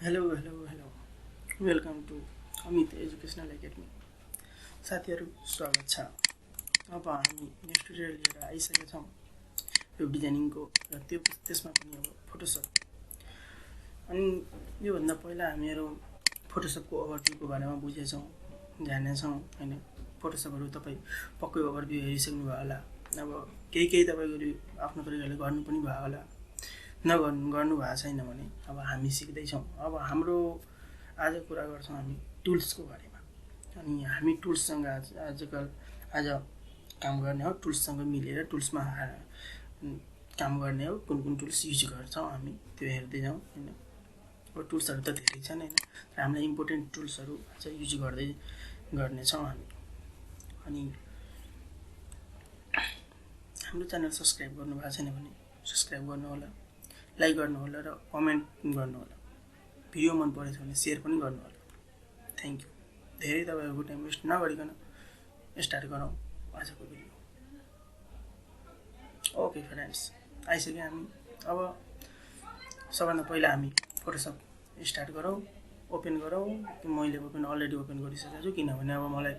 Hello welcome to Amit educational academy. साथीहरू स्वागत छ। अब हामी नेक्स्ट ट्युटोरियल लिएर आइसकेका छौँ वेब डिजाइनिङको र त्यसमा पनि अब फोटोसप। अनि योभन्दा पहिला हामीहरू फोटोसपको ओभरभ्यूको बारेमा बुझेछौँ, जानेछौँ हैन। फोटोसपहरू तपाईँ पक्कै ओभरभ्यू हेरिसक्नु भयो होला। अब केही तपाईँले आफ्नो तरिकाले गर्नु पनि भयो होला, गर्नु भएको छैन भने अब हामी सिक्दैछौँ। अब हाम्रो आज कुरा गर्छौँ हामी टुल्सको बारेमा। अनि हामी टुल्ससँग आज काम गर्ने हो, टुल्ससँग मिलेर टुल्समा काम गर्ने हो। कुन कुन टुल्स युज गर्छौँ हामी त्यो हेर्दै जाउँ हैन। अब टुल्सहरू त धेरै छन् हैन, तर हामीलाई इम्पोर्टेन्ट टुल्सहरू आज युज गर्नेछौँ हामी। अनि हाम्रो च्यानल सब्सक्राइब गर्नु भएको छैन भने सब्सक्राइब गर्नु होला, लाइक गर्नु होला र कमेन्ट गर्नु होला। भिडियो मन परेछ भने शेयर पनि गर्नु होला। Thank you. धेरै तपाईँहरूको टाइम वेस्ट नगरिकन स्टार्ट गरौँ आजको भिडियो। ओके फ्रेन्ड्स, आइसक्यो हामी। अब सबभन्दा पहिला हामी फोटोसप स्टार्ट गरौँ, ओपन गरौँ। मैले अलरेडी ओपन गरिसकेको छु, किनभने अब मलाई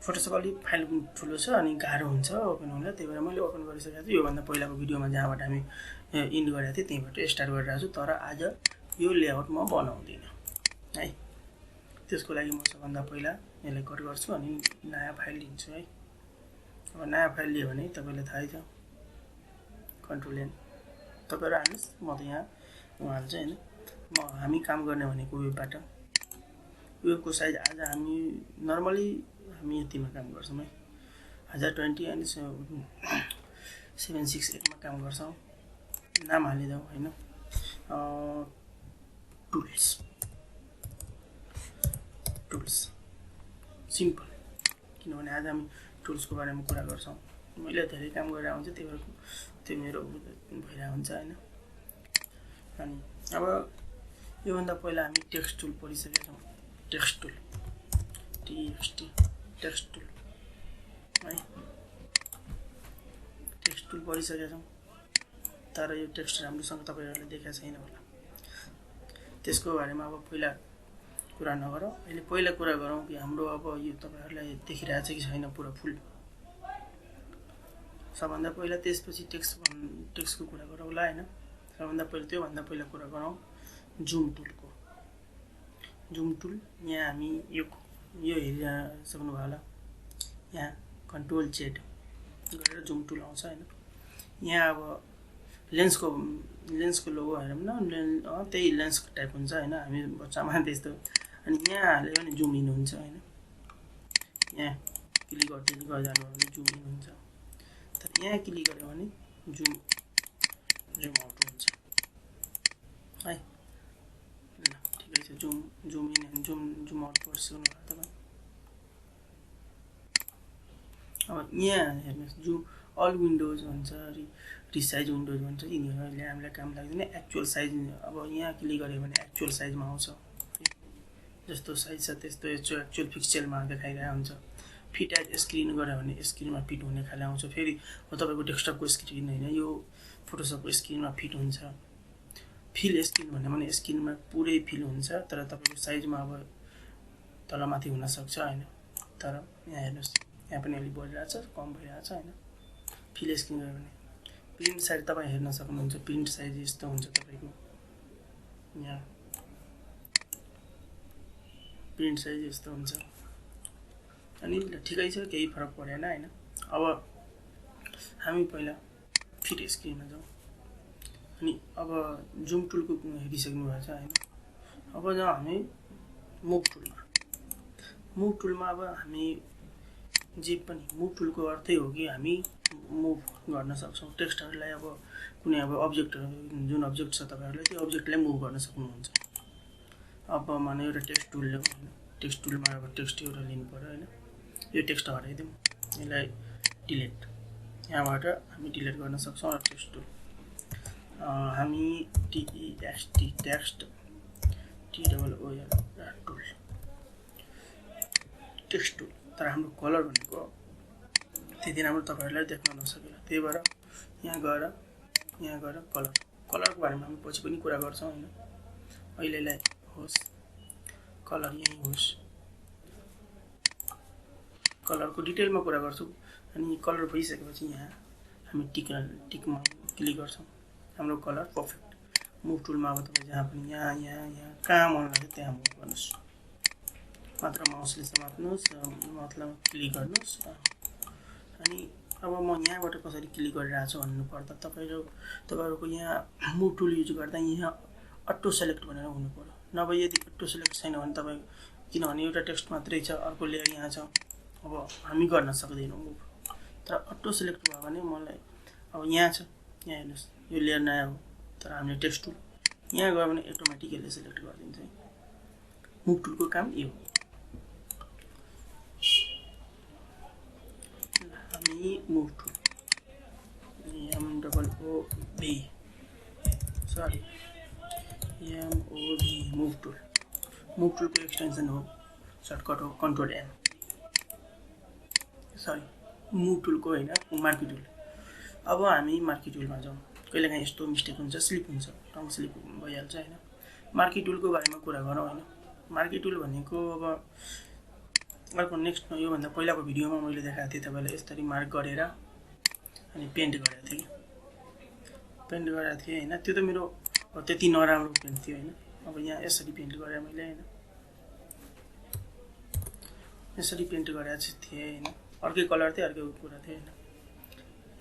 फोटोसप अलिक फाइल पनि ठुलो छ अनि गाह्रो हुन्छ ओपन हुँदा, त्यही भएर मैले ओपन गरिसकेको छु। योभन्दा पहिलाको भिडियोमा जहाँबाट हामी इन्ड गरेको थिएँ त्यहीँबाट स्टार्ट गरिरहेको छु। तर आज यो लेआउट म बनाउँदिनँ है। त्यसको लागि म सबभन्दा पहिला यसलाई कट गर्छु अनि नयाँ फाइल लिन्छु है। अब नयाँ फाइल लियो भने तपाईँलाई थाहै छ, कन्ट्रोल एन तपाईँहरू हाल्नुहोस्, म त यहाँ हाल्छु होइन। हामी काम गर्ने भनेको वेबबाट। वेबको साइज आज हामी नर्मली हामी यतिमा काम गर्छौँ है, 1020 अनि 768मा काम गर्छौँ। नाम हालिदेऊ होइन, टुल्स सिम्पल, किनभने आज हामी टुल्सको बारेमा कुरा गर्छौँ। मैले धेरै काम गरेर हुन्छ, त्यही भएर त्यो मेरो भइरहेको हुन्छ होइन। अनि अब योभन्दा पहिला हामी टेक्स्ट टुल पढिसकेका छौँ। टेक्स्ट टुल टेक्स्ट टुल है, टेक्स्ट टुल पढिसकेका छौँ। तर यो टेक्स्ट राम्रोसँग तपाईँहरूले देखाएको छैन होला, त्यसको बारेमा अब पहिला कुरा नगरौँ। अहिले पहिला कुरा गरौँ कि हाम्रो अब यो तपाईँहरूलाई देखिरहेको छ कि छैन पुरा फुल। सबभन्दा पहिला त्यसपछि टेक्स्टको कुरा गरौँ होला होइन। सबभन्दा पहिला त्योभन्दा पहिला कुरा गरौँ जुम टुलको। जुम टुल यहाँ हामी यो हेरिसक्नु भयो होला। यहाँ कन्ट्रोल जेड गरेर जुम टुल आउँछ होइन। यहाँ अब लेन्सको लोगो हेरौँ न, त्यही लेन्सको टाइप हुन्छ होइन। हामी बच्चामा त्यस्तो। अनि यहाँ हाल्यो भने जुम इन हुन्छ होइन। यहाँ क्लिक गर्दै जानु भने जुम इन हुन्छ, तर यहाँ क्लिक गऱ्यो भने जुम आउट हुन्छ है। ल ठिकै छ, zoom in and zoom out गर्नु भयो तपाईँ। अब यहाँ हेर्नुहोस्, जुम अल विन्डोज भन्छ, रिसाइज विन्डोज भन्छ। यिनीहरूले हामीलाई काम लाग्दैन। एक्चुअल साइज अब यहाँ क्लिक गऱ्यो भने एक्चुअल साइजमा आउँछ, जस्तो साइज छ त्यस्तो एक्चुअल पिक्चरमा देखाइरहेको हुन्छ। फिट एज स्क्रिन गऱ्यो भने स्क्रिनमा फिट हुने खाले आउँछ। फेरि तपाईँको डेस्कटपको स्क्रिन होइन, यो फोटोसपको स्क्रिनमा फिट हुन्छ। फिल स्क्रिन भन्यो भने स्क्रिनमा पुरै फिल हुन्छ, तर तपाईँको साइजमा अब तलमाथि हुनसक्छ होइन। तर यहाँ हेर्नुहोस्, यहाँ पनि अलिक बढिरहेको छ, कम भइरहेको छ होइन। फिल स्क्रिन गऱ्यो भने प्रिन्ट साइज तपाईँ हेर्न सक्नुहुन्छ। प्रिन्ट साइज यस्तो हुन्छ तपाईँको, यहाँ प्रिन्ट साइज यस्तो हुन्छ। अनि ठिकै छ, केही फरक परेन होइन। अब हामी पहिला फिट स्क्रिनमा जाउँ। अनि अब जुम टुलको हेरिसक्नु भएको छ होइन। अब जाउँ हामी मुभ टुलमा। अब हामी जे पनि मुभ टुलको अर्थै हो कि हामी मुभ गर्न सक्छौँ टेक्स्टहरूलाई। अब कुनै अब अब्जेक्टहरू, जुन अब्जेक्ट छ तपाईँहरूलाई त्यो अब्जेक्टलाई मुभ गर्न सक्नुहुन्छ। अब माने एउटा टेक्स्ट टुल ल्याउँ होइन। टेक्स्ट टुलमा अब टेक्स्ट एउटा लिनु पऱ्यो होइन। यो टेक्स्ट हटाइदिउँ, यसलाई डिलिट, यहाँबाट हामी डिलिट गर्न सक्छौँ। टेक्स्ट टुल हामी टेक्स्ट टुल टेक्स्ट टुल। तर हाम्रो कलर भनेको त्यति राम्रो तपाईँहरूलाई देख्न नसकेला, त्यही भएर यहाँ गएर कलरको बारेमा हामी पछि पनि कुरा गर्छौँ होइन। अहिलेलाई होस् कलर यही होस् कलरको डिटेलमा कुरा गर्छु अनि कलर भइसकेपछि यहाँ हामी टिकमा क्लिक गर्छौँ हाम्रो कलर पर्फेक्ट मुभ टुलमा अब तपाईँ जहाँ पनि यहाँ कहाँ मन लाग्यो त्यहाँ मुभ गर्नुहोस् मात्र माउसले समात्नुहोस् मतलब क्लिक गर्नुहोस् अनि अब म यहाँबाट कसरी क्लिक गरिरहेको छु भन्नुपर्दा तपाईँहरूको यहाँ मुभ टुल युज गर्दा यहाँ अटो सेलेक्ट भनेर हुनु पर्यो नभए यदि अटो सेलेक्ट छैन भने तपाईँ किनभने एउटा टेक्स्ट मात्रै छ अर्को लेयर यहाँ छ अब हामी गर्न सक्दैनौँ मुभ तर अटो सेलेक्ट भयो भने मलाई अब यहाँ छ यहाँ हेर्नुहोस् यो लेयर नयाँ हो तर हामीले टेक्स्ट टुल यहाँ गयो भने अटोमेटिकली सेलेक्ट गरिदिन्छ मुभ टुलको काम यो हो हामी मुभ टुल MOOV सरी MOV मुभ टुलको एक्सटेन्सन हो सर्टकट हो कन्ट्रोल M सरी मुभ टुलको होइन मार्की टुल अब हामी मार्की टुलमा जाउँ कहिलेकाहीँ यस्तो मिस्टेक हुन्छ स्लिप हुन्छ टङ स्लिप भइहाल्छ होइन मार्की टुलको बारेमा कुरा गरौँ होइन मार्की टुल भनेको अब अर्को नेक्स्ट योभन्दा पहिलाको भिडियोमा मैले देखाएको थिएँ तपाईँलाई यसरी मार्क गरेर अनि पेन्ट गरेको थिएँ होइन त्यो त मेरो त्यति नराम्रो पेन्ट थियो होइन अब यहाँ यसरी पेन्ट गरेँ मैले होइन यसरी पेन्ट गरेको थिएँ होइन अर्कै कलर थियो अर्कै कुरा थियो होइन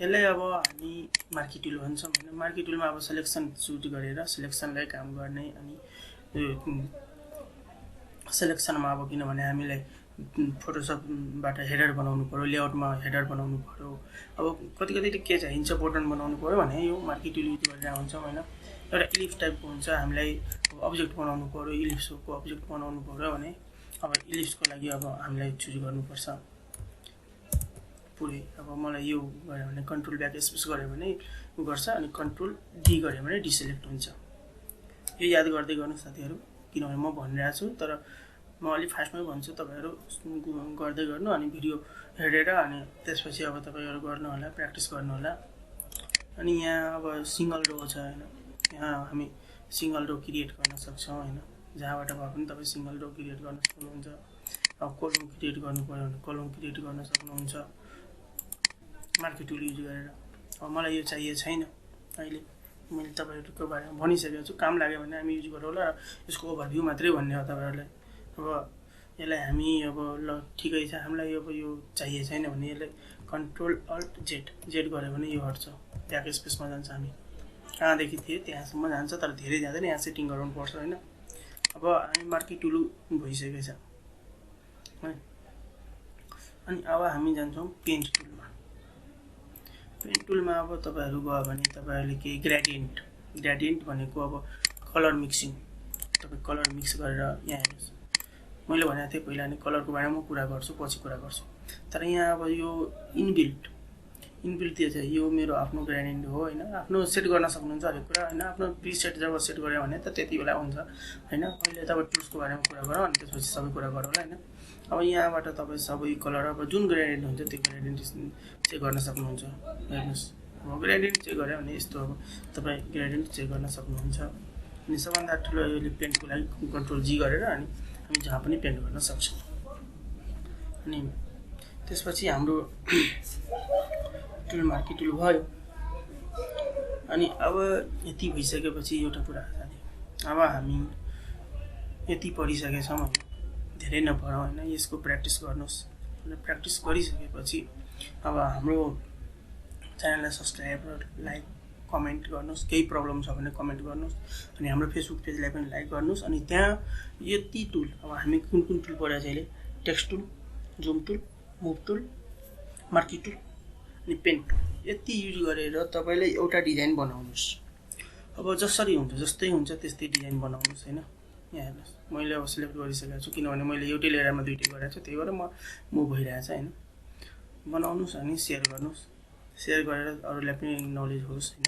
यसलाई अब हामी मार्की टुल भन्छौँ होइन मार्की टुलमा अब सेलेक्सन चुज गरेर सेलेक्सनलाई काम गर्ने अनि सेलेक्सनमा अब किनभने हामीलाई फोटोसपबाट हेडर बनाउनु पर्यो लेआउटमा हेडर बनाउनु पर्यो अब कति के चाहिन्छ बटन बनाउनु पर्यो भने यो मार्की टुल युज गरेर हुन्छौँ होइन एउटा इलिप्स टाइपको हुन्छ हामीलाई अब्जेक्ट बनाउनु पर्यो इलिप्सको अब्जेक्ट बनाउनु पर्यो भने अब इलिप्सको लागि अब हामीलाई चुज गर्नुपर्छ पुरै अब मलाई यो गऱ्यो भने कन्ट्रोल ब्याक स्पेस गऱ्यो भने उ गर्छ अनि कन्ट्रोल डी गऱ्यो भने डिसेलेक्ट हुन्छ यो याद गर्दै गर्नु साथीहरू किनभने म भनिरहेको छु तर म अलिक फास्टमै भन्छु तपाईँहरू गर्दै गर्नु अनि भिडियो हेरेर अनि त्यसपछि अब तपाईँहरू गर्नु होला प्र्याक्टिस गर्नु होला अनि यहाँ अब सिंगल रो छ हैन यहाँ हामी सिंगल रो क्रिएट गर्न सक्छौं हैन जहाँबाट भए पनि तपाईं सिंगल रो क्रिएट गर्न सक्नुहुन्छ अब कलम क्रिएट गर्नु पर्यो भने कलम क्रिएट गर्न सक्नुहुन्छ मार्की टुल युज गरेर अब मलाई यो चाहिए छैन अहिले मैले तपाईहरुको बारेमा भनिसकेको छु काम लाग्यो भने हामी युज गरौँला यसको ओभरभ्यू मात्रै भन्ने हो तपाईहरुलाई अब यसलाई हामी अब ल ठिकै छ हामीलाई अब यो चाहिए छैन भने यसलाई कन्ट्रोल अल्ट जेड गर्यो भने यो हट्छ ब्याक स्पेसमा जान्छ हामी कहाँदेखि थिए त्यहाँसम्म जान्छ तर धेरै जाँदैन यहाँ सेटिङ गराउनु पर्छ हैन अब हामी मार्की टुल भइसकेको छ है अनि अब हामी जान्छौं पेन्ट टुलमा अब तपाईहरु गयो भने तपाईहरुले के ग्रेडियन्ट भनेको अब कलर मिक्सिङ तपाई कलर मिक्स गरेर यहाँ हेर्नुस् मैले भनेको थिएँ पहिला नि कलरको बारेमा म कुरा गर्छु पछि कुरा गर्छु तर यहाँ अब यो इनबिल्ट चाहिँ यो मेरो आफ्नो ग्रेडियन्ट हो हैन आफ्नो सेट गर्न सक्नुहुन्छ हरेक कुरा हैन आफ्नो प्रिसेट जब सेट गर्यो भने त त्यति बेला हुन्छ हैन अहिले तपाईं टुल्सको बारेमा कुरा गरौँ अनि त्यसपछि सबै कुरा गरौँला हैन अब यहाँबाट तपाई सबै कलर अब जुन ग्रेडियन्ट हुन्छ त्यो ग्रेडियन्ट चेक गर्न सक्नुहुन्छ हेर्नुस् अब ग्रेडियन्ट चेक गरे भने यस्तो अब तपाई ग्रेडियन्ट चेक गर्न सक्नुहुन्छ अनि सबभन्दा ठुलो यो पेन्टको लागि कन्ट्रोल जी गरेर अनि हामी जहाँ पनि पेन्ट गर्न सक्छौं अनि त्यसपछि हाम्रो टुल मार्की टुल भयो अनि अब यति भइसकेपछि एउटा कुरा अब हामी यति पढिसकेका छौं धेरै नपढौं हैन यसको प्र्याक्टिस गर्नुस् प्र्याक्टिस गरिसकेपछि अब हाम्रो च्यानललाई सब्स्क्राइब र लाइक कमेन्ट गर्नुस् केही प्रब्लम छ भने कमेन्ट गर्नुस् अनि हाम्रो फेसबुक पेजलाई पनि लाइक गर्नुस् अनि त्यहाँ यति टुल अब हामी कुन टुल पढाएको छ अहिले text tool zoom tool move tool marquee tool अनि पेन्ट यति युज गरेर तपाईले एउटा डिजाइन बनाउनुस् अब जसरी हुन्छ जस्तै हुन्छ त्यस्तै डिजाइन बनाउनुस् हैन यहाँ हेर्नुस् मैले अब सिलेक्ट गरिसकेको छु किनभने मैले एउटै लेयरमा दुईटै गरेको छु त्यही भएर म मुभ भइरहेछ हैन बनाउनुस् अनि शेयर गर्नुस् शेयर गरेर अरूलाई पनि नलेज होस् हैन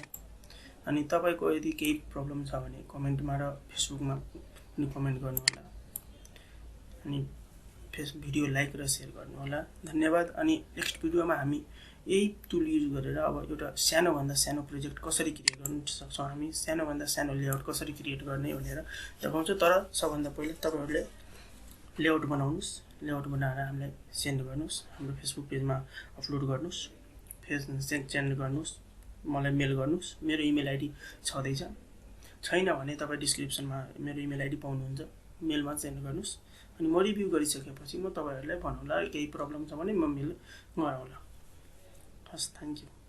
अनि तपाईको यदि केही प्रब्लम छ भने कमेन्टमा र फेसबुकमा पनि कमेन्ट गर्नु होला अनि भिडियो लाइक र शेयर गर्नु होला धन्यवाद अनि नेक्स्ट भिडियोमा हामी यही टुल युज गरेर अब एउटा सानोभन्दा सानो प्रोजेक्ट कसरी क्रिएट गर्न सक्छौँ हामी, सानोभन्दा सानो लेआउट कसरी क्रिएट गर्ने भनेर देखाउँछु। तर सबभन्दा पहिला तपाईँहरूले लेआउट बनाउनुहोस्, लेआउट बनाएर हामीलाई सेन्ड गर्नुहोस्, हाम्रो फेसबुक पेजमा अपलोड गर्नुहोस्, सेन्ड गर्नुहोस्, मलाई मेल गर्नुहोस्। मेरो इमेल आइडी छँदैछ, छैन भने तपाईँ डिस्क्रिप्सनमा मेरो इमेल आइडी पाउनुहुन्छ, मेलमा सेन्ड गर्नुहोस्। अनि म रिभ्यू गरिसकेपछि म तपाईँहरूलाई भनौँला, केही प्रब्लम छ भने म मेल गराउँला। हस्, थ्याङ्क यू।